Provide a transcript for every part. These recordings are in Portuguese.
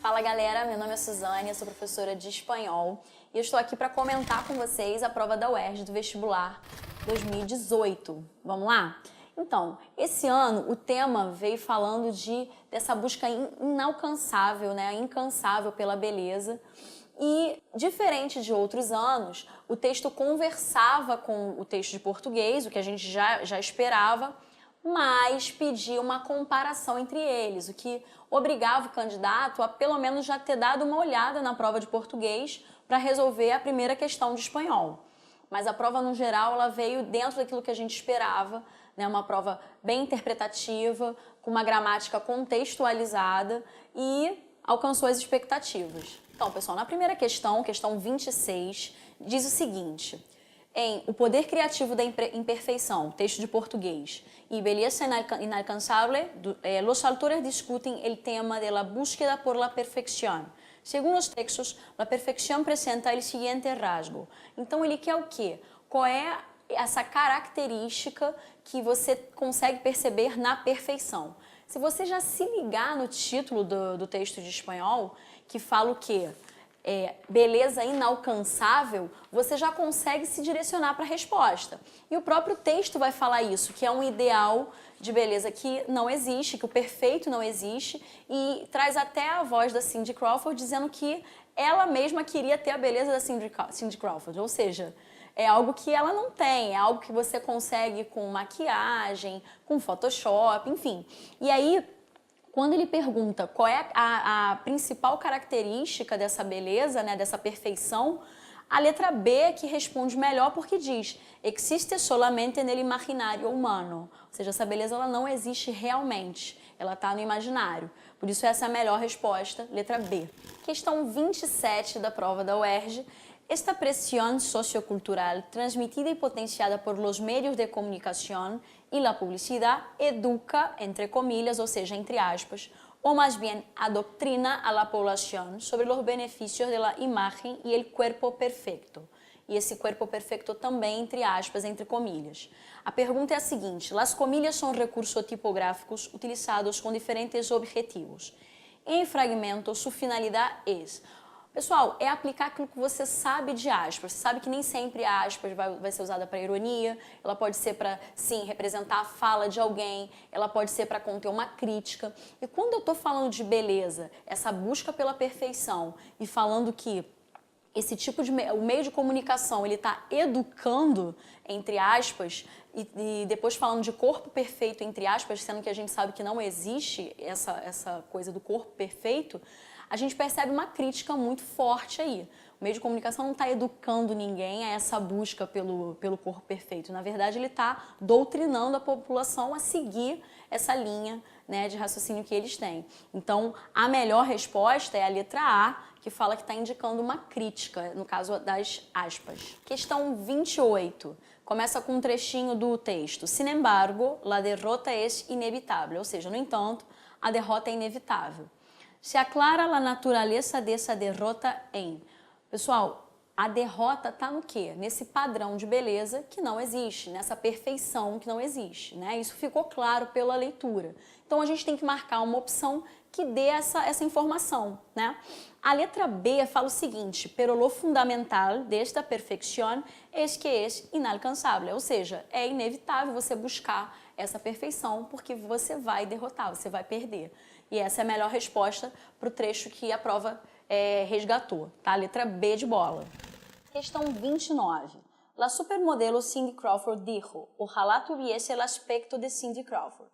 Fala galera, meu nome é Suzane, eu sou professora de espanhol e eu estou aqui para comentar com vocês a prova da UERJ do vestibular 2018. Vamos lá? Então, esse ano o tema veio falando dessa busca inalcançável, né, incansável pela beleza. E, diferente de outros anos, o texto conversava com o texto de português, o que a gente já esperava, mas pedia uma comparação entre eles, o que obrigava o candidato a pelo menos já ter dado uma olhada na prova de português para resolver a primeira questão de espanhol. Mas a prova, no geral, ela veio dentro daquilo que a gente esperava, né? Uma prova bem interpretativa, com uma gramática contextualizada e alcançou as expectativas. Então, pessoal, na primeira questão, questão 26, diz o seguinte: em O Poder Criativo da Imperfeição, texto de português, y Belleza Inalcanzable, los autores discuten el tema de la búsqueda por la perfección. Según los textos, la perfección presenta el siguiente rasgo. Então, ele quer o quê? Qual é essa característica que você consegue perceber na perfeição? Se você já se ligar no título do texto de espanhol, que fala o quê? Beleza inalcançável, você já consegue se direcionar para a resposta. E o próprio texto vai falar isso, que é um ideal de beleza que não existe, que o perfeito não existe, e traz até a voz da Cindy Crawford dizendo que ela mesma queria ter a beleza da Cindy Crawford, ou seja, é algo que ela não tem, é algo que você consegue com maquiagem, com Photoshop, enfim. E aí, quando ele pergunta qual é a principal característica dessa beleza, né, dessa perfeição, a letra B é que responde melhor porque diz: existe solamente nel imaginário humano. Ou seja, essa beleza ela não existe realmente, ela está no imaginário. Por isso essa é a melhor resposta, letra B. Questão 27 da prova da UERJ. Esta presión sociocultural transmitida y potenciada por los medios de comunicación y la publicidad educa, entre comillas, o sea, entre aspas, o más bien adoctrina a la población sobre los beneficios de la imagen y el cuerpo perfecto. E esse corpo perfeito também, entre aspas, entre comillas. A pergunta é a seguinte: las comillas são recursos tipográficos utilizados com diferentes objetivos. Em fragmento, sua finalidade é... Pessoal, é aplicar aquilo que você sabe de aspas. Você sabe que nem sempre a aspas vai ser usada para ironia, ela pode ser para, sim, representar a fala de alguém, ela pode ser para conter uma crítica. E quando eu estou falando de beleza, essa busca pela perfeição, e falando que esse tipo de o meio de comunicação ele está educando, entre aspas, e depois falando de corpo perfeito, entre aspas, sendo que a gente sabe que não existe essa coisa do corpo perfeito, a gente percebe uma crítica muito forte aí. O meio de comunicação não está educando ninguém a essa busca pelo corpo perfeito. Na verdade, ele está doutrinando a população a seguir essa linha, né, de raciocínio que eles têm. Então, a melhor resposta é a letra A, que fala que está indicando uma crítica, no caso das aspas. Questão 28. Começa com um trechinho do texto. Sin embargo, la derrota es inevitable. Ou seja, no entanto, a derrota é inevitável. Se aclara a natureza dessa derrota em... Pessoal, a derrota está no quê? Nesse padrão de beleza que não existe, nessa perfeição que não existe, né? Isso ficou claro pela leitura. Então, a gente tem que marcar uma opção que dê essa informação, né? A letra B fala o seguinte: pero lo fundamental desta perfeição es que es inalcançável. Ou seja, é inevitável você buscar essa perfeição porque você vai derrotar, você vai perder. E essa é a melhor resposta para o trecho que a prova resgatou, tá? Letra B de bola. Questão 29. La supermodelo Cindy Crawford dijo: ojalá tuviese el aspecto de Cindy Crawford.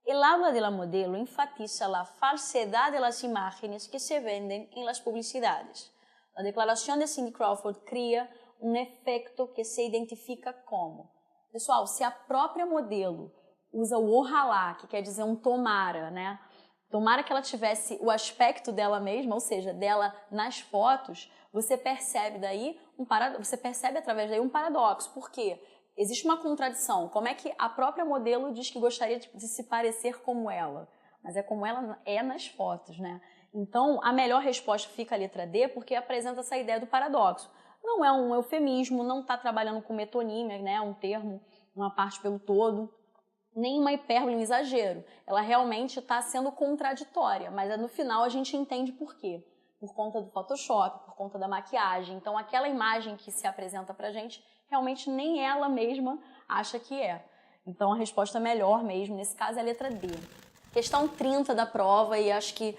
El habla de la modelo enfatiza la falsedad de las imágenes que se venden en las publicidades. La declaración de Cindy Crawford cria um efeito que se identifica como... Pessoal, se a própria modelo usa o ojalá, que quer dizer um tomara, né? Tomara que ela tivesse o aspecto dela mesma, ou seja, dela nas fotos, você percebe através daí um paradoxo. Por quê? Existe uma contradição. Como é que a própria modelo diz que gostaria de se parecer como ela? Mas é como ela é nas fotos, né? Então, a melhor resposta fica a letra D, porque apresenta essa ideia do paradoxo. Não é um eufemismo, não está trabalhando com metonímia, né? Um termo, uma parte pelo todo. nenhuma hipérbole, um exagero. Ela realmente está sendo contraditória, mas no final a gente entende por quê. Por conta do Photoshop, por conta da maquiagem. Então aquela imagem que se apresenta pra gente, realmente nem ela mesma acha que é. Então a resposta melhor mesmo, nesse caso, é a letra D. Questão 30 da prova, e acho que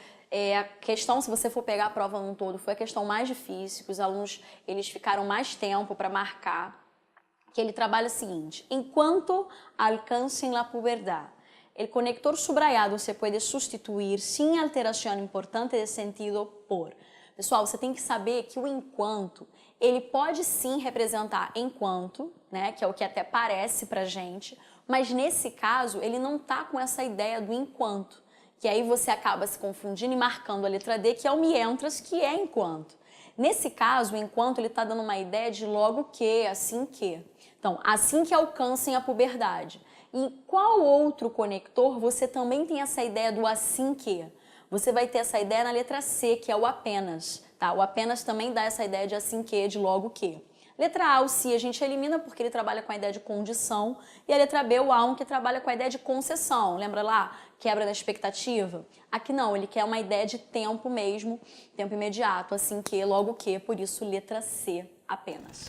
a questão, se você for pegar a prova num todo, foi a questão mais difícil, que os alunos eles ficaram mais tempo para marcar, que ele trabalha o seguinte: enquanto alcancem la puberdad, el conector subrayado se puede sustituir sin alteración importante de sentido por. Pessoal, você tem que saber que o enquanto, ele pode sim representar enquanto, né, que é o que até parece pra gente, mas nesse caso ele não tá com essa ideia do enquanto, que aí você acaba se confundindo e marcando a letra D, que é o mientras, que é enquanto. Nesse caso, o enquanto ele tá dando uma ideia de logo que, assim que. Então, assim que alcancem a puberdade. Em qual outro conector você também tem essa ideia do assim que? Você vai ter essa ideia na letra C, que é o apenas, tá? O apenas também dá essa ideia de assim que, de logo que. Letra A, o se, a gente elimina porque ele trabalha com a ideia de condição. E a letra B, o aun, que trabalha com a ideia de concessão. Lembra lá? Quebra da expectativa? Aqui não, ele quer uma ideia de tempo mesmo, tempo imediato, assim que, logo que, por isso letra C apenas.